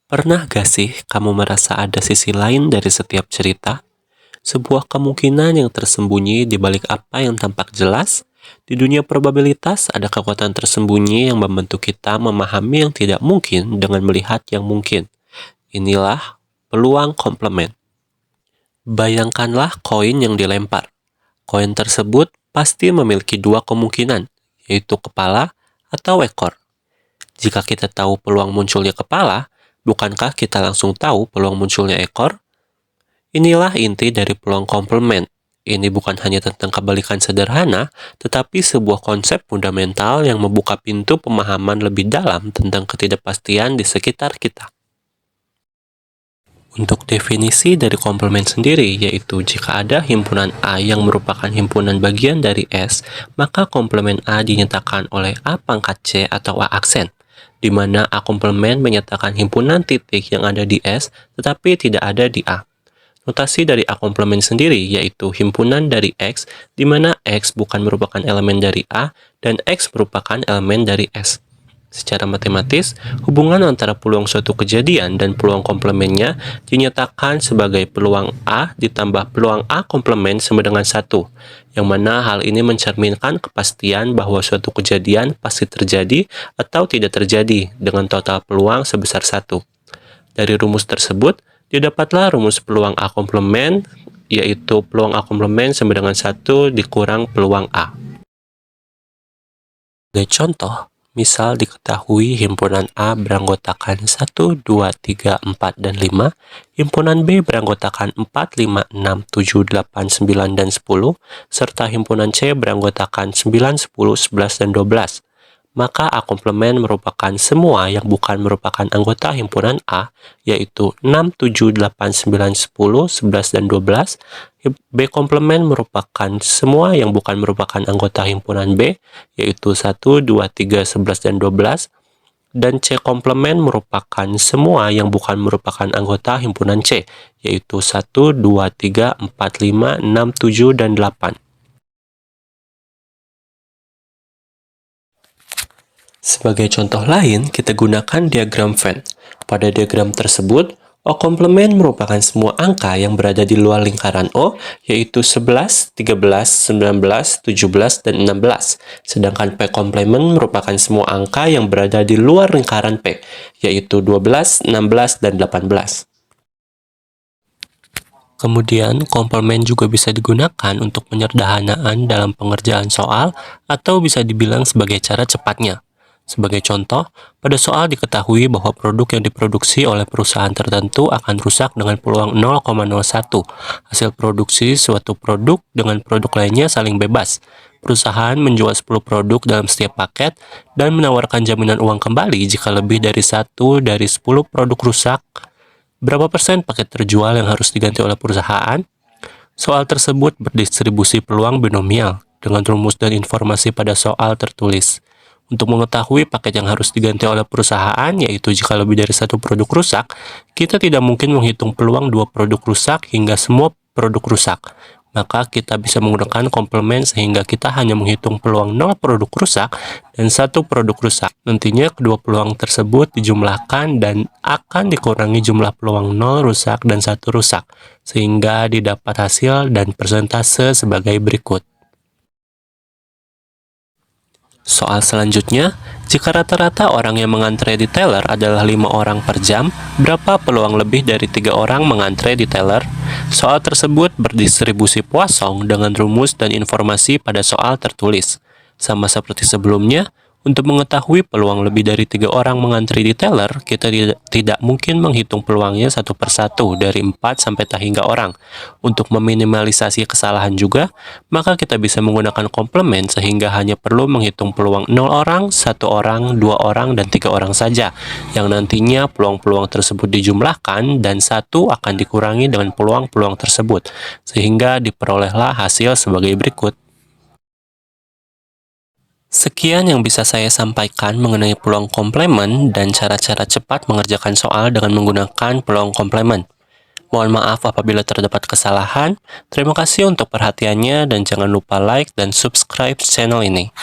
Pernah gak sih kamu merasa ada sisi lain dari setiap cerita? Sebuah kemungkinan yang tersembunyi di balik apa yang tampak jelas? Di dunia probabilitas, ada kekuatan tersembunyi yang membantu kita memahami yang tidak mungkin dengan melihat yang mungkin. Inilah peluang komplement. Bayangkanlah koin yang dilempar. Koin tersebut pasti memiliki dua kemungkinan, yaitu kepala atau ekor. Jika kita tahu peluang munculnya kepala, bukankah kita langsung tahu peluang munculnya ekor? Inilah inti dari peluang komplement. Ini bukan hanya tentang kebalikan sederhana, tetapi sebuah konsep fundamental yang membuka pintu pemahaman lebih dalam tentang ketidakpastian di sekitar kita. Untuk definisi dari komplement sendiri, yaitu jika ada himpunan A yang merupakan himpunan bagian dari S, maka komplement A dinyatakan oleh A pangkat C atau A aksen, di mana A komplement menyatakan himpunan titik yang ada di S, tetapi tidak ada di A. Notasi dari A komplement sendiri yaitu himpunan dari X, di mana X bukan merupakan elemen dari A, dan X merupakan elemen dari S. Secara matematis, hubungan antara peluang suatu kejadian dan peluang komplementnya dinyatakan sebagai peluang A ditambah peluang A komplement sama dengan 1, yang mana hal ini mencerminkan kepastian bahwa suatu kejadian pasti terjadi atau tidak terjadi dengan total peluang sebesar 1. Dari rumus tersebut, didapatlah rumus peluang A komplement, yaitu peluang A komplement sama dengan 1 dikurang peluang A. Sebagai contoh, misal diketahui himpunan A beranggotakan 1, 2, 3, 4, dan 5, himpunan B beranggotakan 4, 5, 6, 7, 8, 9, dan 10, serta himpunan C beranggotakan 9, 10, 11, dan 12. Maka A komplement merupakan semua yang bukan merupakan anggota himpunan A, yaitu 6, 7, 8, 9, 10, 11, dan 12. B komplement merupakan semua yang bukan merupakan anggota himpunan B, yaitu 1, 2, 3, 11, dan 12. Dan C komplement merupakan semua yang bukan merupakan anggota himpunan C, yaitu 1, 2, 3, 4, 5, 6, 7, dan 8. Sebagai contoh lain, kita gunakan diagram Venn. Pada diagram tersebut, O komplement merupakan semua angka yang berada di luar lingkaran O, yaitu 11, 13, 19, 17, dan 16. Sedangkan P komplement merupakan semua angka yang berada di luar lingkaran P, yaitu 12, 16, dan 18. Kemudian, komplement juga bisa digunakan untuk penyederhanaan dalam pengerjaan soal atau bisa dibilang sebagai cara cepatnya. Sebagai contoh, pada soal diketahui bahwa produk yang diproduksi oleh perusahaan tertentu akan rusak dengan peluang 0,01. Hasil produksi suatu produk dengan produk lainnya saling bebas. Perusahaan menjual 10 produk dalam setiap paket dan menawarkan jaminan uang kembali jika lebih dari 1 dari 10 produk rusak. Berapa persen paket terjual yang harus diganti oleh perusahaan? Soal tersebut berdistribusi peluang binomial dengan rumus dan informasi pada soal tertulis. Untuk mengetahui paket yang harus diganti oleh perusahaan, yaitu jika lebih dari satu produk rusak, kita tidak mungkin menghitung peluang 2 produk rusak hingga semua produk rusak. Maka kita bisa menggunakan komplement sehingga kita hanya menghitung peluang 0 produk rusak dan 1 produk rusak. Nantinya kedua peluang tersebut dijumlahkan dan akan dikurangi jumlah peluang 0 rusak dan 1 rusak, sehingga didapat hasil dan persentase sebagai berikut. Soal selanjutnya, jika rata-rata orang yang mengantre di teller adalah 5 orang per jam, berapa peluang lebih dari 3 orang mengantre di teller? Soal tersebut berdistribusi Poisson dengan rumus dan informasi pada soal tertulis. Sama seperti sebelumnya, untuk mengetahui peluang lebih dari 3 orang mengantri di teller, kita tidak mungkin menghitung peluangnya satu persatu dari 4 sampai tak hingga orang. Untuk meminimalisasi kesalahan juga, maka kita bisa menggunakan komplement sehingga hanya perlu menghitung peluang 0 orang, 1 orang, 2 orang, dan 3 orang saja, yang nantinya peluang-peluang tersebut dijumlahkan dan 1 akan dikurangi dengan peluang-peluang tersebut, sehingga diperolehlah hasil sebagai berikut. Sekian yang bisa saya sampaikan mengenai peluang komplement dan cara-cara cepat mengerjakan soal dengan menggunakan peluang komplement. Mohon maaf apabila terdapat kesalahan. Terima kasih untuk perhatiannya dan jangan lupa like dan subscribe channel ini.